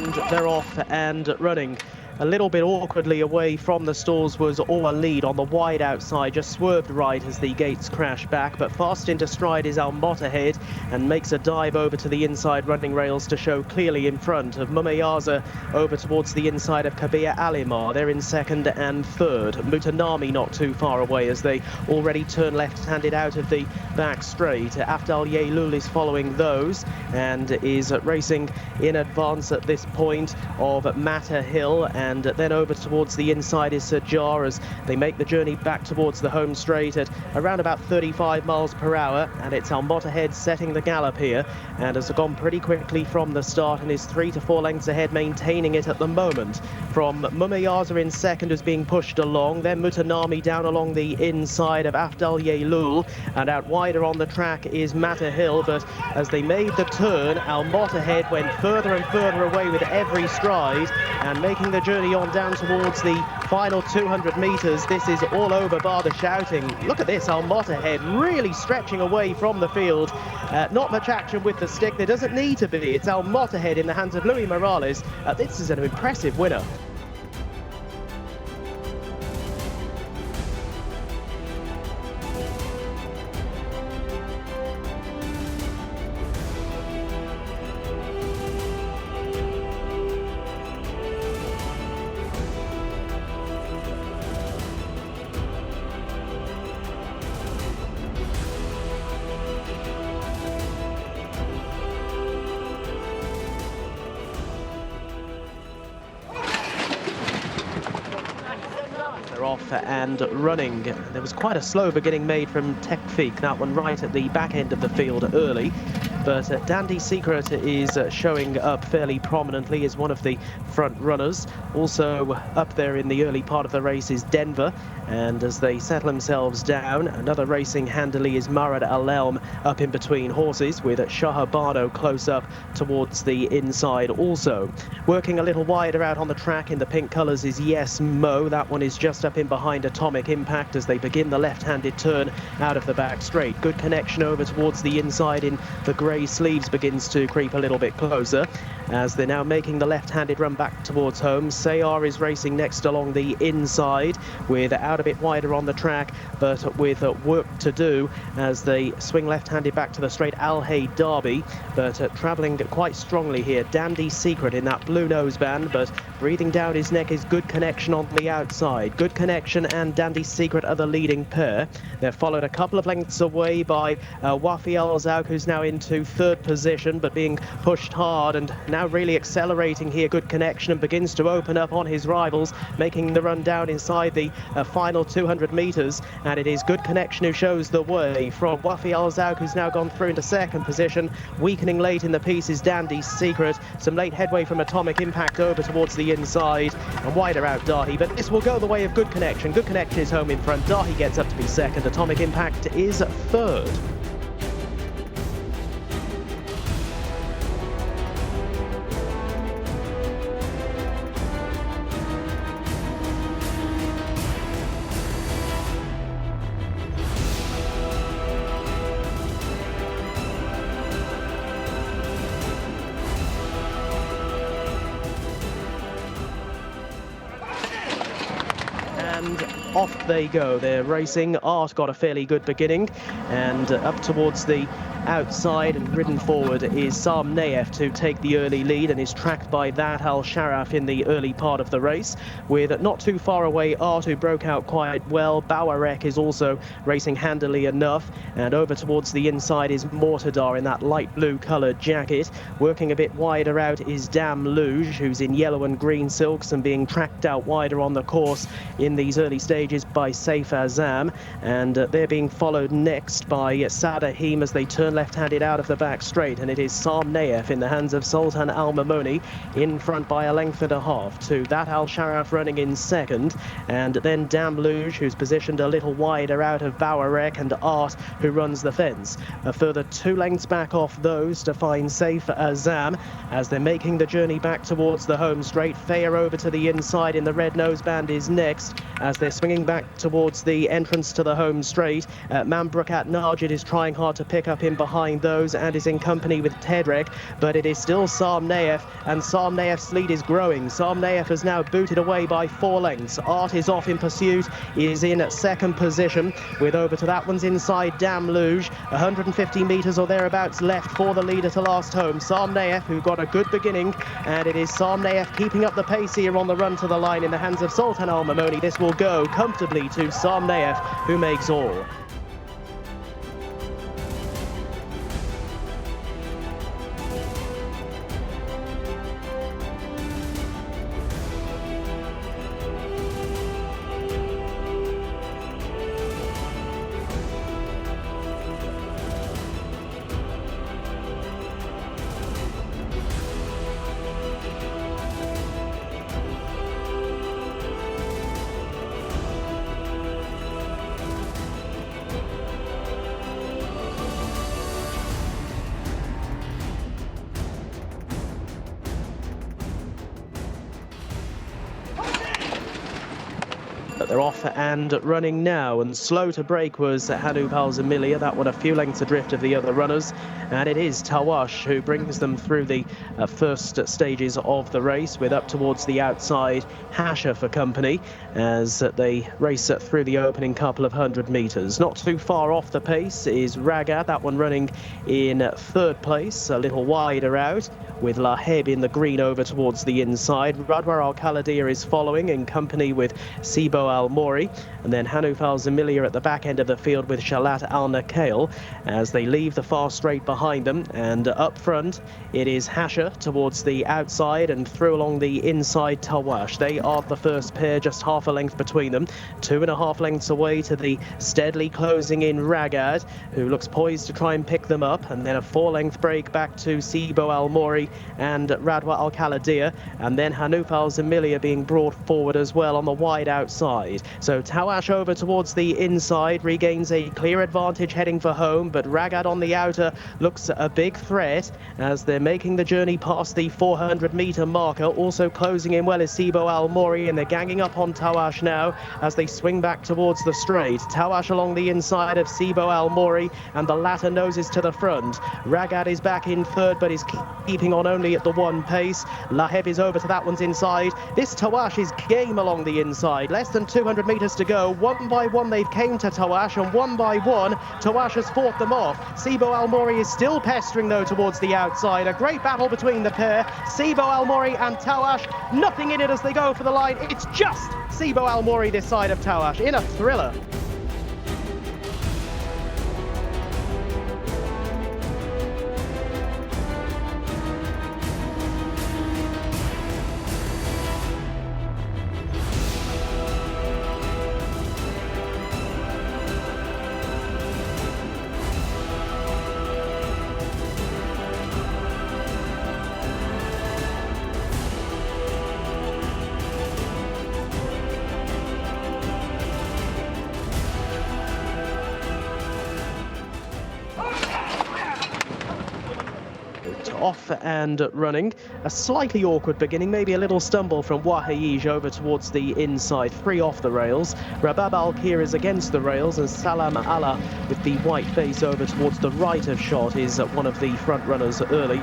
and they're off and running. A little bit awkwardly away from the stalls was All Lead on the wide outside, just swerved right as the gates crashed back, but fast into stride is Al Mottahed and makes a dive over to the inside running rails to show clearly in front of Mumayaza over towards the inside of Kabir Alimar. They're in second and third. Mutanami not too far away as they already turn left-handed out of the back straight. Afdal Yehlul is following those and is racing in advance at this point of Matter Hill, and then over towards the inside is Sajjar as they make the journey back towards the home straight at around about 35 miles per hour, and it's Al Mottahed setting the gallop here and has gone pretty quickly from the start and is 3 to 4 lengths ahead, maintaining it at the moment. From Mumayaza in second is being pushed along, then Mutanami down along the inside of Afdal Yehlul, and out wider on the track is Matter Hill, but as they made the turn, Al Mottahed went further and further away with every stride and making the journey on down towards the final 200 metres. This is all over bar the shouting. Look at this, Al Mottahed really stretching away from the field. Not much action with the stick. There doesn't need to be. It's Al Mottahed in the hands of Luis Morales. This is an impressive winner. They're off and running. There was quite a slow beginning made from Taif, that one right at the back end of the field early. But Dandy Secret is showing up fairly prominently as one of the front runners. Also up there in the early part of the race is Denver. And as they settle themselves down, another racing handily is Marad Al-Elm up in between horses, with Shahabano close up towards the inside also. Working a little wider out on the track in the pink colours is Yes Mo. That one is just up in behind Atomic Impact as they begin the left-handed turn out of the back straight. Good connection over towards the inside in the grey sleeves begins to creep a little bit closer as they're now making the left-handed run back towards home. Sayar is racing next along the inside with out a bit wider on the track, but with work to do as they swing left-handed back to the straight. Al Hay Derby, but travelling quite strongly here. Dandy Secret in that blue noseband, but breathing down his neck is Good Connection on the outside. Good Connection and Dandy Secret are the leading pair. They're followed a couple of lengths away by Wafi Al-Zawq, who's now into third position, but being pushed hard and now really accelerating here. Good Connection, and begins to open up on his rivals, making the run down inside the final 200 metres, and it is Good Connection who shows the way from Wafi Al-Zawq, who's now gone through into second position. Weakening late in the piece is Dandy Secret. Some late headway from Atomic Impact over towards the inside, and wider out Dahi, but this will go the way of Good Connection. Good Connection is home in front. Dahi gets up to be second. Atomic Impact is third. And off they go. They're racing. Art got a fairly good beginning, and up towards the outside and ridden forward is Sam Nayef to take the early lead, and is tracked by that Al Sharaf in the early part of the race, with not too far away Art, who broke out quite well. Bawarek is also racing handily enough, and over towards the inside is Mortadar in that light blue coloured jacket. Working a bit wider out is Dam Luge, who's in yellow and green silks and being tracked out wider on the course in these early stages by Saif Azam, and they're being followed next by Sadahim as they turn left-handed out of the back straight, and it is Sam Nayef in the hands of Sultan Al Mamoni in front by a length and a half to that Al Sharaf running in second, and then Dam Luge, who's positioned a little wider out of Bawarek, and Art, who runs the fence. A further 2 lengths back off those to find Saif Azam as they're making the journey back towards the home straight. Fair over to the inside in the red noseband is next as they're swinging swinging back towards the entrance to the home straight. Mambrookat Najid is trying hard to pick up in behind those and is in company with Tedrek, but it is still Sam Naef, and Sam Naef's lead is growing. Sam Naef has now booted away by 4 lengths. Art is off in pursuit, is in second position, with over to that one's inside Dam Luge. 150 metres or thereabouts left for the leader to last home. Sam Naef, who got a good beginning, and it is Sam Naef keeping up the pace here on the run to the line in the hands of Sultan Al Mamoni. This will go comfortably to Sam Naef, who makes all. But they're off and running now, and slow to break was Hanub Al-Zamilia. That one a few lengths adrift of the other runners, and it is Tawash who brings them through the first stages of the race, with up towards the outside Hasha for company as they race through the opening couple of 100 metres. Not too far off the pace is Ragad, that one running in third place, a little wider out, with Laheb in the green over towards the inside. Radwar Al-Khaladir is following in company with Sibo Al-Mori, and then Hanuf Al-Zamilia at the back end of the field with Shalat Al-Nakail as they leave the far straight behind them. And up front it is Hasha towards the outside, and through along the inside Tawash. They are the first pair, just half a length between them. 2.5 lengths away to the steadily closing in Ragad, who looks poised to try and pick them up, and then a 4-length break back to Sibo Al-Mori and Radwa Al-Khaladir, and then Hanuf Al-Zamilia being brought forward as well on the wide outside. So Tawash over towards the inside regains a clear advantage heading for home, but Ragad on the outer looks a big threat as they're making the journey past the 400-metre marker. Also closing in well is Sibo Al-Mori, and they're ganging up on Tawash now as they swing back towards the straight. Tawash along the inside of Sibo Al-Mori, and the latter noses to the front. Ragad is back in third, but is keeping on only at the 1 pace. Laheb is over to that one's inside. This Tawash is game along the inside. Less than 200 metres to go. One by one they've came to Tawash, and one by one Tawash has fought them off. Sibo Al-Mori is still pestering though towards the outside. A great battle between the pair. Sibo Al-Mori and Tawash, nothing in it as they go for the line. It's just Sibo Al-Mori this side of Tawash in a thriller. Off and running. A slightly awkward beginning, maybe a little stumble from Wahaij over towards the inside. 3 off the rails. Rabab Al-Kir is against the rails, and Salam Allah with the white face over towards the right of shot is one of the front runners early,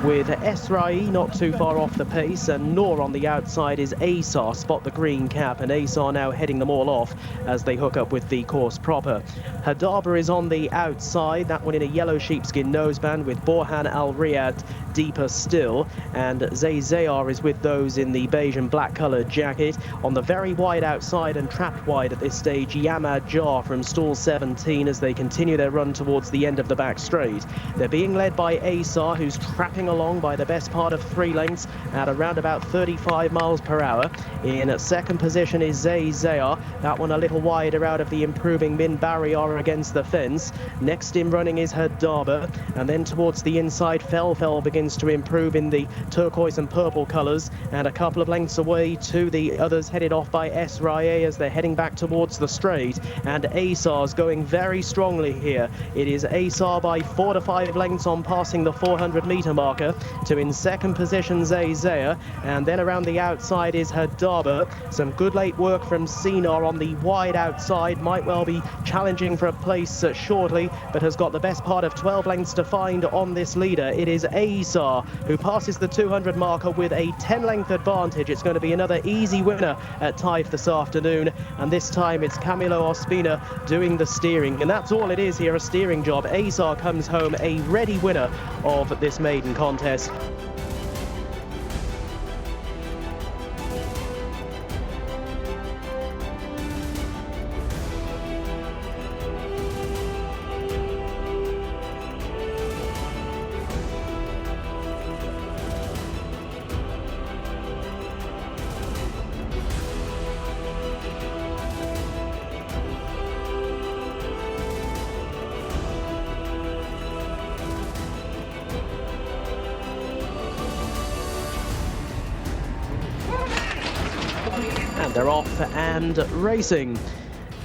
with Esrai not too far off the pace, and Noor on the outside is Asar, spot the green cap, and Asar now heading them all off as they hook up with the course proper. Hadaba is on the outside, that one in a yellow sheepskin noseband, with Borhan Al-Riyad deeper still, and Zayar is with those in the beige and black coloured jacket. On the very wide outside and trapped wide at this stage, Yamad Jar from stall 17 as they continue their run towards the end of the back straight. They're being led by Asar, who's trapping along by the best part of 3 lengths at around about 35 miles per hour. In second position is Zayar, that one a little wider out of the improving Min Barrier against the fence. Next in running is Hadaba, and then towards the inside Fel Sauterelle begins to improve in the turquoise and purple colours, and a couple of lengths away to the others headed off by S. Raye as they're heading back towards the straight, and Asar's going very strongly here. It is Asar by 4 to 5 lengths on passing the 400-metre marker to in second position Zayzea, and then around the outside is Hadaba. Some good late work from Sinar on the wide outside, might well be challenging for a place shortly, but has got the best part of 12 lengths to find on this leader. It is Asar who passes the 200 marker with a 10-length advantage. It's going to be another easy winner at Taif this afternoon, and this time it's Camilo Ospina doing the steering, and that's all it is here, a steering job. Asar comes home a ready winner of this maiden contest. And they're off and racing.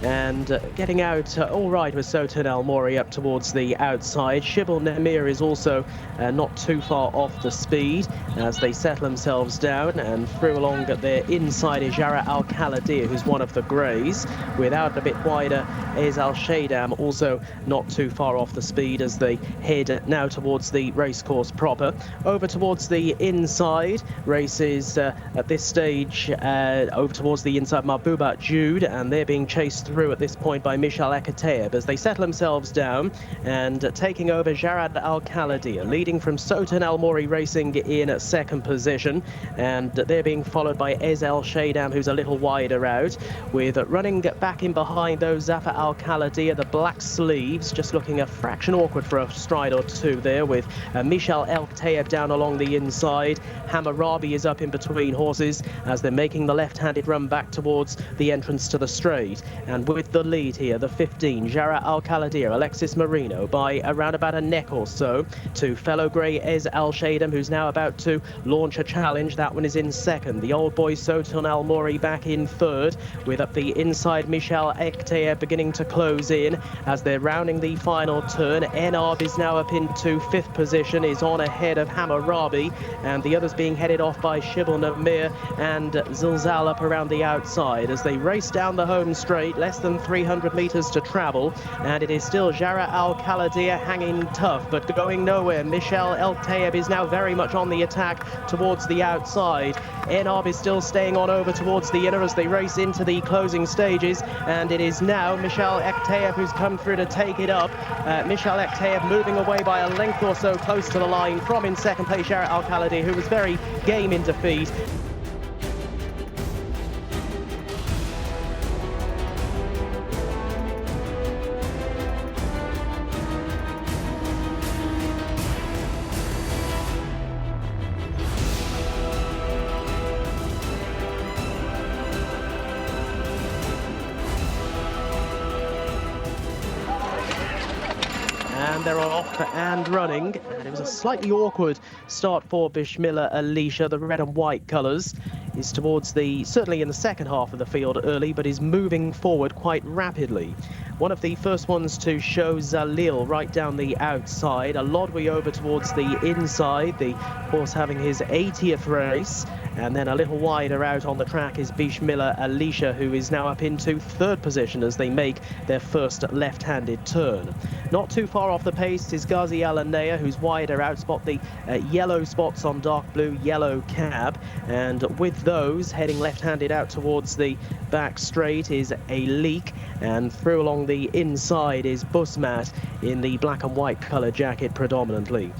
And getting out all right with Sauterelle Mori up towards the outside. Shibble Nemir is also not too far off the speed as they settle themselves down, and through along at their inside is Jara Al Khaladir, who's one of the greys. Without a bit wider is Al Shaydam, also not too far off the speed as they head now towards the racecourse proper. Over towards the inside races at this stage over towards the inside Mahboubat Jude, and they're being chased through at this point by Michal Ekateib as they settle themselves down, and taking over Jarad Al Khaladir, leading from Sauterelle Mori Racing in second position, and they're being followed by Ezel Shaydam, who's a little wider out, with running back in behind those Zafar Al Khaladir, the black sleeves, just looking a fraction awkward for a stride or two there, with Michal Ekateib down along the inside. Hammurabi is up in between horses as they're making the left-handed run back towards the entrance to the straight. And with the lead here, the 15, Jara Al Khaladir, Alexis Marino, by around about a neck or so to fellow grey Ez Al Shaydam, who's now about to launch a challenge. That one is in second. The old boy Sauterelle Mori back in third, with up the inside Michal Ekateib beginning to close in as they're rounding the final turn. Enab is now up into fifth position, is on ahead of Hammurabi, and the others being headed off by Shibble Namir and Zilzal up around the outside as they race down the home straight. Less than 300 metres to travel, and it is still Jara Al Khaladir hanging tough but going nowhere. Michal Ekateib is now very much on the attack towards the outside. Enab is still staying on over towards the inner as they race into the closing stages, and it is now Michal Ekateib who's come through to take it up. Michal Ekateib moving away by a length or so close to the line from in second place Jara Al Khaladir, who was very game in defeat. And they're off and running, and it was a slightly awkward start for Bismillah Alicia. The red and white colours is towards certainly in the second half of the field early, but is moving forward quite rapidly. One of the first ones to show Zalil right down the outside, a Lodwy over towards the inside, the horse having his 80th race, and then a little wider out on the track is Bismillah Alicia, who is now up into third position as they make their first left-handed turn. Not too far off the pace is Ghazi Al-Anaya, who's wider out. Spot the yellow spots on dark blue yellow cab, and with those heading left-handed out towards the back straight is a Leak, and through along the inside is Busmat in the black and white colour jacket predominantly.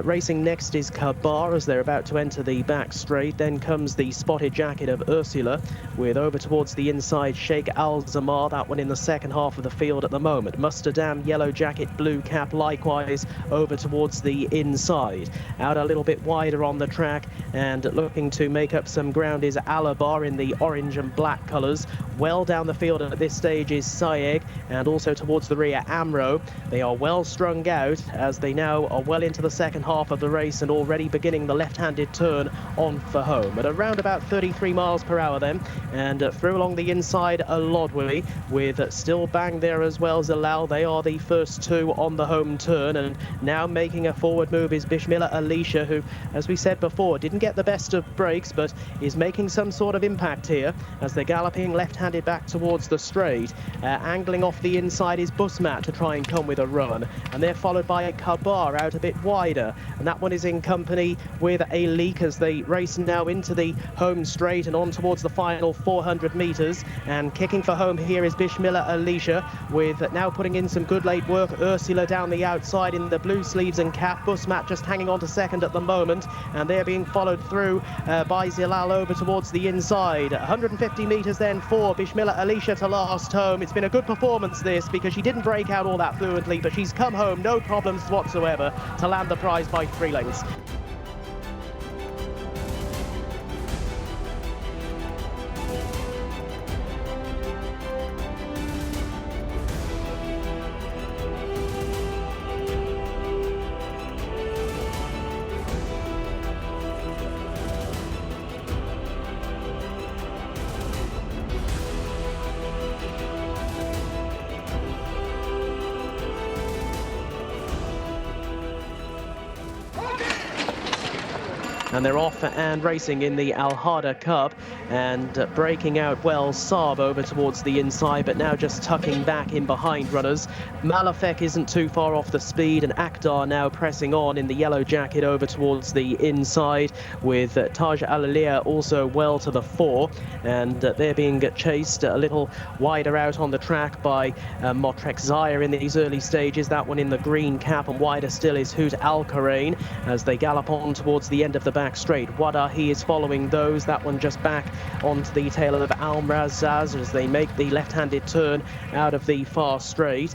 Racing next is Kabar as they're about to enter the back straight, then comes the spotted jacket of Ursula, with over towards the inside Sheikh Al-Zamar, that one in the second half of the field at the moment. Musterdam, yellow jacket, blue cap, likewise over towards the inside. Out a little bit wider on the track and looking to make up some ground is Alabar in the orange and black colours. Well down the field at this stage is Sayeg, and also towards the rear Amro. They are well strung out as they now are well into the second half of the race and already beginning the left-handed turn on for home at around about 33 miles per hour then, and through along the inside Lodway with Still Bang there as well. Zalal, they are the first two on the home turn, and now making a forward move is Bismillah Alicia, who, as we said before, didn't get the best of breaks but is making some sort of impact here as they're galloping left-handed back towards the straight. Angling off the inside is Busmat to try and come with a run, and they're followed by a Kabar out a bit wider, and that one is in company with a leak as they race now into the home straight and on towards the final 400 metres. And kicking for home here is Bismillah Alicia, with now putting in some good late work Ursula down the outside in the blue sleeves and cap. Busmat just hanging on to second at the moment, and they're being followed through by Zilal over towards the inside. 150 metres then for Bismillah Alicia to last home. It's been a good performance this, because she didn't break out all that fluently, but she's come home no problems whatsoever to land the prize by 3 lengths. And they're off and racing in the Al Hada Cup, and breaking out well Saab over towards the inside, but now just tucking back in behind runners. Malafek isn't too far off the speed, and Akdar now pressing on in the yellow jacket over towards the inside, with Taj Alalia also well to the fore, and they're being chased a little wider out on the track by Motrek Zaya in these early stages. That one in the green cap, and wider still is Hoot Al Karain as they gallop on towards the end of the back straight. Wadahi is following those, that one just back onto the tail of Al-Mrazaz as they make the left-handed turn out of the far straight.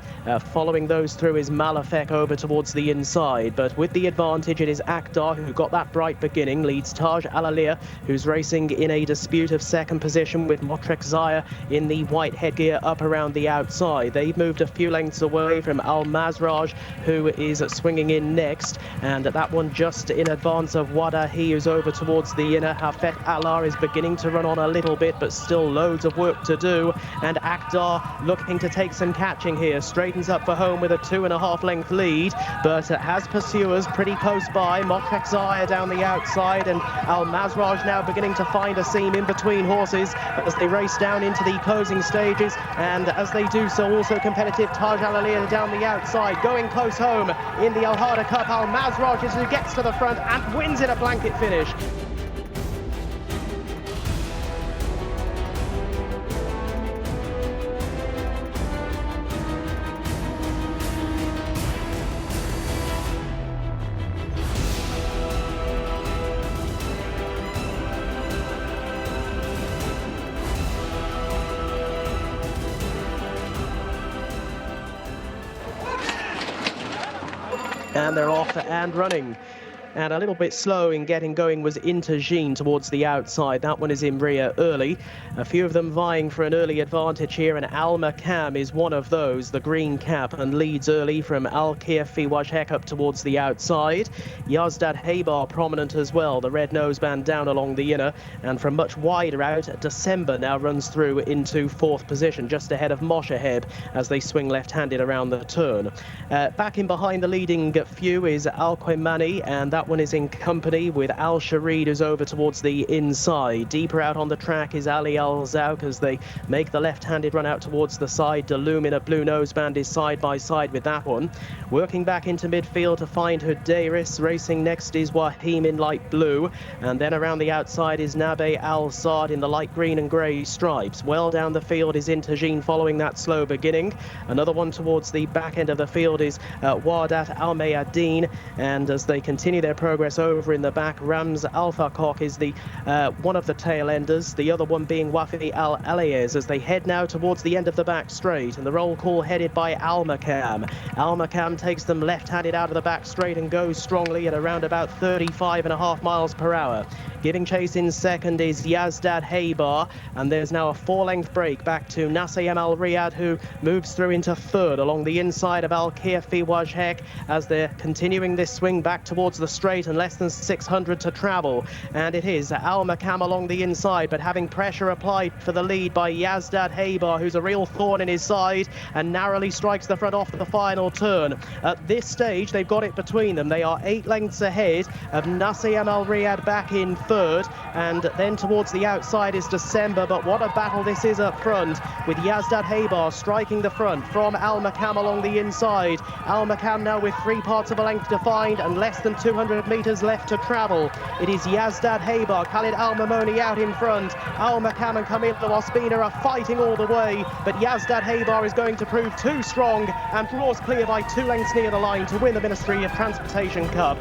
Following those through is Malafek over towards the inside, but with the advantage it is Akdar who got that bright beginning, leads Taj Alalia, who's racing in a dispute of second position with Motrek Zaya in the white headgear up around the outside. They've moved a few lengths away from Al-Mazraj, who is swinging in next, and that one just in advance of Wadahi, who's over towards the inner. Hafet Alar is beginning to run on a little bit, but still loads of work to do, and Akdar looking to take some catching here, straightens up for home with a 2.5 length lead, but has pursuers pretty close by. Motrek Zaya down the outside, and Al-Mazraj now beginning to find a seam in between horses as they race down into the closing stages, and as they do so, also competitive Taj Alalia down the outside, going close home in the Al Hada Cup. Al-Mazraj is who gets to the front and wins in a blanket finish. And they're off and running. And a little bit slow in getting going was Intergene towards the outside. That one is in rear early. A few of them vying for an early advantage here, and Al Makam is one of those, the green cap, and leads early from Al Kirfi Wajhek up towards the outside. Yazdad Haybar prominent as well, the red noseband down along the inner, and from much wider out, December now runs through into 4th position, just ahead of Moshaheb as they swing left-handed around the turn. Back in behind the leading few is Al Qimani, and that one is in company with Al Sharid, who's over towards the inside. Deeper out on the track is Ali Al Zauk as they make the left-handed run out towards the side. Daloom in a blue noseband is side by side with that one. Working back into midfield to find Hudairis. Racing next is Wahim in light blue, and then around the outside is Nabe Al Saad in the light green and grey stripes. Well down the field is Intergene following that slow beginning. Another one towards the back end of the field is Wadat Al Mayadeen, and as they continue their progress over in the back. Rams Alpha Cock is the one of the tail enders, the other one being Wafi Al Alayez, as they head now towards the end of the back straight, and the roll call headed by Al Makam. Al Makam takes them left-handed out of the back straight and goes strongly at around about 35.5 miles per hour. Giving chase in second is Yazdad Haybar, and there's now a 4-length break back to Nassim Al Riyad, who moves through into third along the inside of Al Kirfi Wajhek as they're continuing this swing back towards the straight and less than 600 to travel. And it is Al Makam along the inside, but having pressure applied for the lead by Yazdad Haybar, who's a real thorn in his side and narrowly strikes the front off the final turn. At this stage, they've got it between them. They are 8 lengths ahead of Nassim Al Riyad back in third, and then towards the outside is December. But what a battle this is up front, with Yazdad Haybar striking the front from Al Makam along the inside. Al Makam now with 3 parts of a length defined and less than 200 metres left to travel. It is Yazdad Haybar, Khalid Al Mamoni out in front. Al Makam and Camilo Ospina are fighting all the way, but Yazdad Haybar is going to prove too strong and draws clear by 2 lengths near the line to win the Ministry of Transportation Cup.